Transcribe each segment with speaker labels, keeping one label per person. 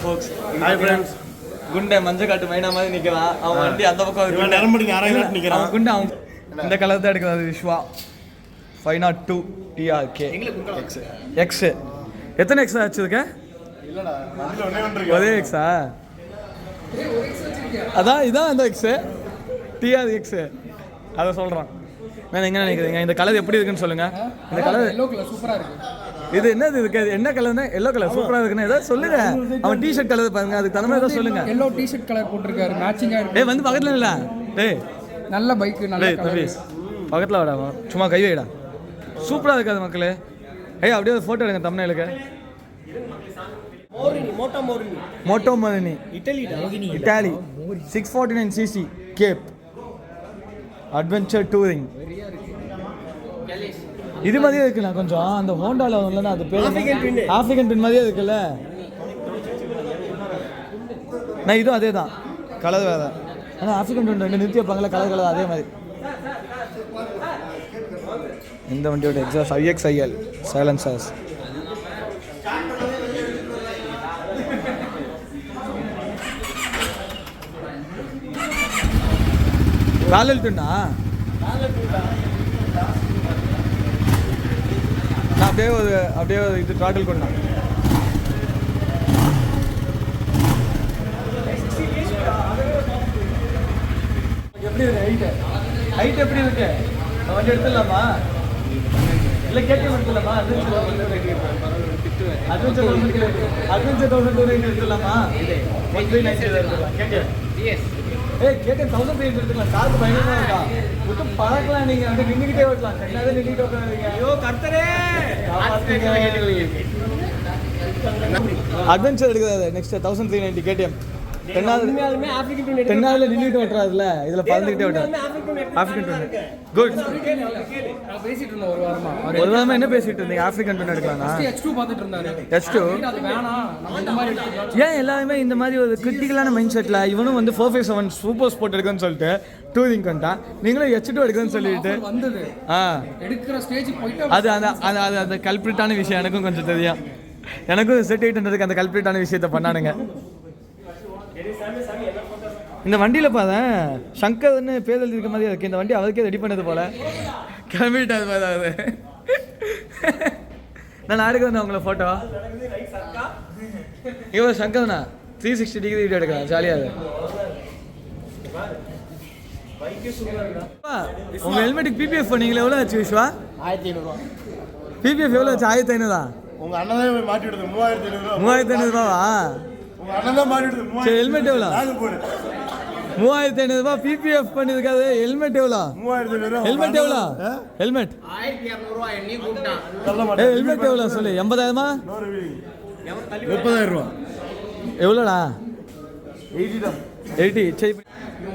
Speaker 1: folks. Hi friends. குண்டை மஞ்சள் காட்டு மைனா மாதிரி நிற்கிறான். அவன் வண்டி அந்த பக்கம் நரம்படிக்கு ஆராய்ச்சி நிற்கிறான். அவன் குண்டை அவன் இந்த கலர் தான் எடுக்கிறாரு விஸ்வா 502 TRK X. எத்தனை எக்ஸ் வச்சிருக்க? ஒரே எக்ஸா? அதான் இதான் அந்த எக்ஸு TRX. அதை சொல்கிறான். நான் எங்கே நினைக்கிறீங்க இந்த கலர் எப்படி இருக்குன்னு சொல்லுங்கள். இந்த கலர் எல்லோ கலர் சூப்பராக இருக்குது. இது என்னது இருக்கு? என்ன கலர்னா எல்லோ கலர் சூப்பராக இருக்குன்னு ஏதாவது சொல்லுங்க. அவன் டிஷர்ட் கலர் பாருங்க, அதுக்கு தகுந்த மாதிரி ஏதாவது சொல்லுங்க. எல்லோ டிஷர்ட் கலர் போட்டிருக்காரு, மேட்சிங்காக இருக்கு. டேய் வந்து பக்கத்தில் இல்லை. டேய் நல்ல பைக்கு, நல்ல கலர். பக்கத்தில் வாடா, சும்மா கை வைடா. சூப்பராக இருக்காது மக்களே. ஏய் அப்படியே ஒரு ஃபோட்டோ எடுங்க தம்ப்நெயிலுக்கு. Moto Morini Italy 649cc Cape adventure touring. இது மாதிரியே இருக்குல்ல கொஞ்சம், அந்த ஹோண்டாவில் இல்லைன்னா அது பேர் ஆஃப்ரிக்கன் பின் மாதிரியே இருக்குல்ல. நான் இதுவும் அதே தான், கலர் வேறு. ஆனால் ஆஃப்ரிக்கன் பின் ரெண்டு நிறுத்தி வைப்பாங்களே கலர் கலர் அதே மாதிரி. இந்த வண்டியோட எக்ஸாஸ்ட் IXIL சைலன்சர்ஸ். பேரலல் ட்வின்னா? அப்படியே ஒரு இது ட்ராட்டில் கொண்டா. எப்படி இருக்கு ஹைட் எப்படி இருக்கு? வண்டி எடுத்துடலாமா இல்லை கேடிஎம் எடுத்துடலாமா? அட்வென்ச்சர் 1200 எடுத்துடலாமா? 1390 எடுத்துடலாம் கேடிஎம். ஏய் கேடிஎம் 1300 எடுத்துக்கலாம். காருக்கு பயங்கரமாக இருக்கா, விட்டு பழக்கலாம். நீங்கள் வந்து நின்றுக்கிட்டே ஓட்டலாம். கண்ணாவே நின்றுக்கிட்டே ஓட்டுறீங்க. ஐயோ கர்த்தரே. அட்வென்ச்சர் எடுக்கிறது நெக்ஸ்ட் 1390 கேடிஎம். 10 நின்றுட்டு ஓட்டுறாதுல, இதில் பறந்துக்கிட்டே ஓட்டுறாரு. African twin good. ஒரு வாரமாக என்ன பேசிட்டு இருந்தீங்க? ஆஃப்ரிக்கன் ட்வின் எடுக்கலாம்னா H2 ஏன் எல்லாருமே இந்த மாதிரி ஒரு கிரிட்டிக்கலான மைண்ட் செட்டில் இவனும் வந்து 457 சூப்பர் ஸ்போர்ட் எடுக்குன்னு சொல்லிட்டு டூரிங் பண்ணிட்டான். நீங்களும் H2 எடுக்குன்னு சொல்லிட்டு அது அந்த கல்பிரிட்டான விஷயம் எனக்கும் கொஞ்சம் தெரியும். எனக்கும் Z800க்கு அந்த கல்பிரிட்டான விஷயத்த பண்ணானுங்க. இந்த வண்டியில் பார்த்தேன் சங்கர்னு பேர் எழுதிருக்க மாதிரி இருக்கு. இந்த வண்டி அவருக்கே ரெடி பண்ணது போல கிளம்பிட்டாது மாதிரி அது. நான் நாளைக்கு வந்தேன் உங்களை ஃபோட்டோ. இவன் சங்கர்ண்ணா 360 டிகிரி வீடியோ எடுக்கலாம் ஜாலியாக. உங்க ஹெல்மெட்டுக்கு PPF பண்ணீங்களா? எவ்வளோ ஆச்சு விஸ்வா? 1500. PPF எவ்வளோ ஆச்சு? 1500. உங்க அண்ணன் மாட்டி விடுது 3500 ரூபாவா? ஹெல்மெட் எவ்வளோ? 3500 ரூபாய் PPF பண்ணிருக்காது. ஹெல்மெட் எவ்வளோ? 3500. ஹெல்மெட் எவ்வளோ? ஹெல்மெட் 1200. ஹெல்மெட் எவ்வளோ சொல்லு? 80,000மா? 30,000 ரூபா. எவ்வளோடா? 80. சரி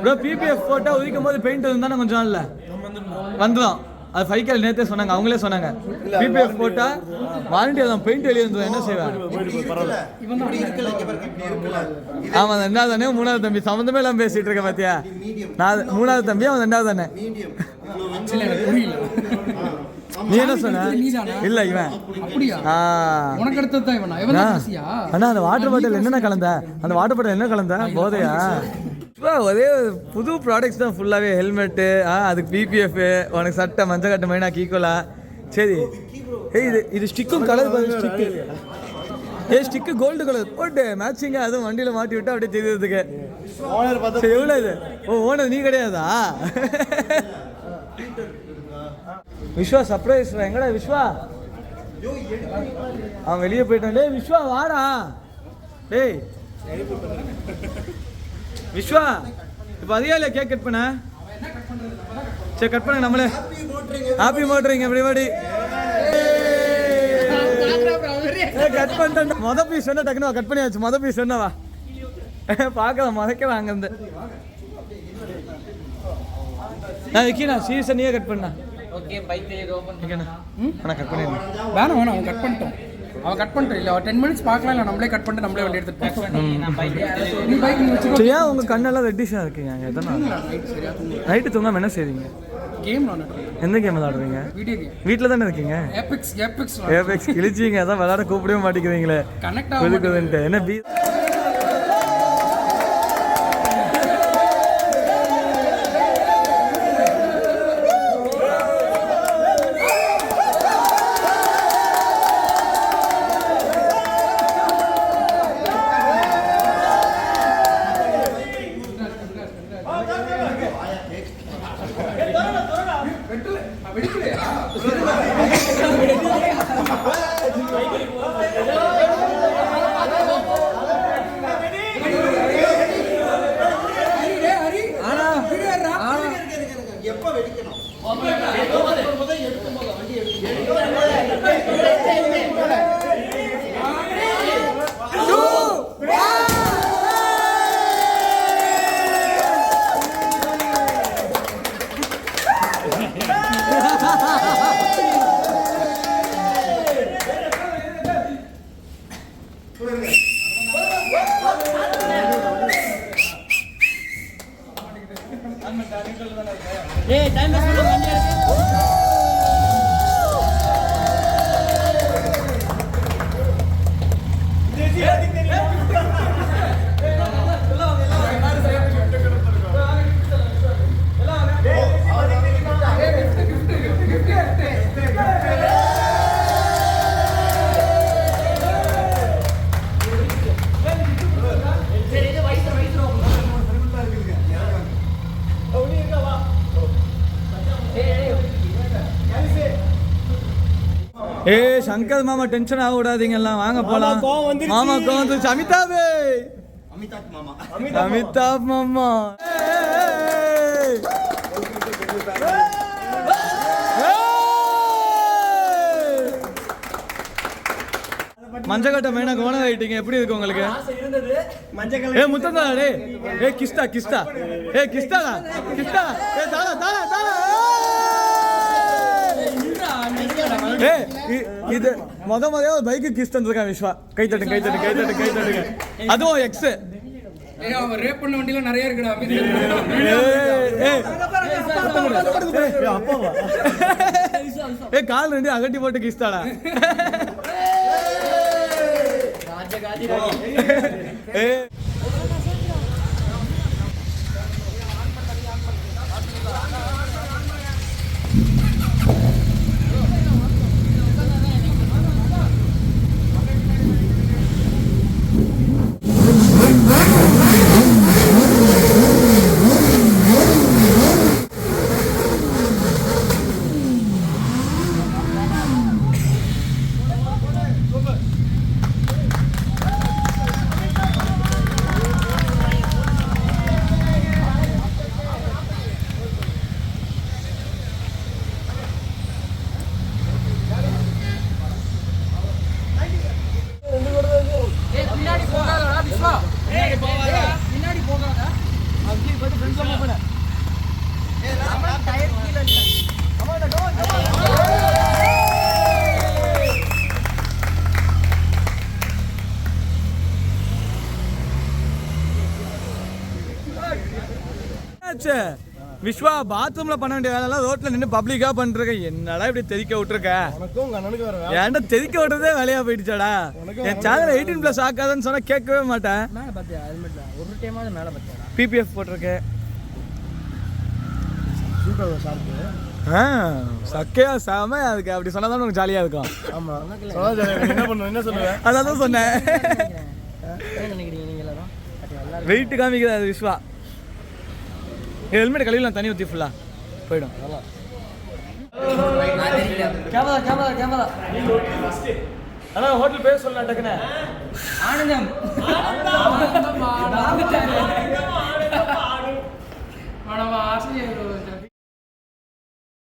Speaker 1: ப்ரோ, PPF போட்டால் உதிக்கும் போது பெயிண்ட் இருந்தானே கொஞ்சம் நாளில் வந்துடும். அது 5K நேற்றே சொன்னாங்க, அவங்களே சொன்னாங்க. PPF போட்டால் வாரண்டி அதான், பெயிண்ட் வெளியே இருந்தது. என்ன செய்வேன்? ஆமாம், ரெண்டாவது தானே மூணாவது தம்பி சம்மந்தமே எல்லாம் பேசிகிட்டு இருக்கேன் பார்த்தியா? நான் மூணாவது தம்பி, அவன் ரெண்டாவது தானே. நீ என்ன சொன்ன? இல்ல இவன் அண்ணா அந்த வாட்டர் பாட்டில் என்னென்ன கலந்த? அந்த வாட்டர் பாட்டில் என்ன கலந்த? போதையா? ஒரே புது ப்ராடக்ட்ஸ் தான் ஃபுல்லாகவே. ஹெல்மெட்டு, அதுக்கு PPF, உனக்கு சட்டை மஞ்சள் கட்டு மைனா கீக்கோலா. சரி இது ஸ்டிக்கும் colour stick. Stick gold colour போட்டு மேட்சிங்க, அதுவும் வண்டியில் மாட்டி விட்டு அப்படியே தெரியுறதுக்கு. சரி எவ்வளோ இது? ஓனர் நீ கிடையாதா? விஸ்வா சர்ப்ரைஸ். எங்கடா விஸ்வா? அவன் வெளியே போயிட்டான். டேய் விஸ்வா வாடா. டேய் விஸ்வா, இப்போ அதிகா இல்லையா கேக் கட் பண்ண? சரி கட் பண்ண நம்மளே. Happy motoring everybody. கட் பண்ணிட்டேன். மொதல் பீஸ் வேணா டக்குனு கட் பண்ணியாச்சு. மொதல் பீஸ் வேணாவா பார்க்கலாம், மறைக்கலாம் அங்கேருந்து. நான் விற்கண்ணா சீசன் நீயே கட் பண்ணா. ஓகே பைக் ஓப்பன் ஆனால் கட் பண்ணிடுறேன். வேணாம் அவன் கட் பண்ணிட்டோம். அவன் கட் பண்ணிட்டு இல்லை 10 மினிட்ஸ் பார்க்கலாம். இல்லை நம்மளே கட் பண்ணிட்டு நம்மளே வண்டி எடுத்துட்டு. சரியா உங்கள் கண்ணெல்லாம் ரெட்டிஷாக இருக்குங்க. எத்தனை நைட்டு தூங்காமல் என்ன செய்வீங்க? கேம் விளாடுறேன். எந்த கேம் விளாடுறீங்க? Video game. வீட்டில் தானே இருக்கீங்க? ஏபெக்ஸ் கிழிச்சிங்க. அதான் விளாட கூப்பிடவே மாட்டேங்கிறீங்களே. கனெக்ட் ஆகுதுன்ட்டு என்ன
Speaker 2: ஏய் டைம் வேஸ்ட் பண்ணாத வண்டி எடுத்து
Speaker 1: ஏய் சங்கர் மாமா டென்ஷன் ஆக விடாதீங்க எல்லாம் வாங்க போலாம். மாமா கோவம் வந்துச்சு. அமிதாப் மாமா மஞ்சக்கட்டை மெயினா கோணம் ஆயிட்டீங்க. எப்படி இருக்கு உங்களுக்கு? ஏ முத்தந்தா டே ஏ கிஸ்டா கிஸ்டா ஏ கிஸ்டாடா கிஸ்டா ஏ தாளா தாளா தாளா ஏ இது முதல்ல பைக்கு கிஸ் தந்திருக்கான் விஸ்வா. கை தட்டு கை தட்டு கை தட்டு கை தட்டுங்க. அதுவும் எக்ஸ்
Speaker 3: அவன் ரேப் பண்ண வண்டியில நிறைய இருக்குடா.
Speaker 1: ஏ கால் ரெண்டு அகட்டி போட்டு கிஸ்தாடா. ஏ விஸ்வா பாத்ரூம்ல பண்ண வேண்டிய வேலை ரோட்ல நின்று பப்ளிக்கா பண்றீங்க. என்னடா இப்படி தெறிக்க விட்டுருக்க? ஏன்டா தெறிக்க விட்டுறதே வேலையா போயிடுச்சாடா? என் சேனல் 18+ ஆக்காதன்னு சொன்னா கேட்கவே மாட்டேன். பிபிஎஃப் போட்டிருக்கு. சக்கையா சாம அதுக்கு அப்படி சொன்னாதான் உனக்கு ஜாலியா இருக்கும். அதான் சொன்னேன். வெயிட் காமிக்கிறாரு விஸ்வா. ஹெல்மெட் கழுவிலாம் தண்ணி ஊற்றி ஃபுல்லா போயிடும். கேமரா கேமரா கேமரா அண்ணா ஹோட்டல் பேர் சொல்லலாம் டக்குனே.
Speaker 2: ஆனந்தம் ஆனந்தம்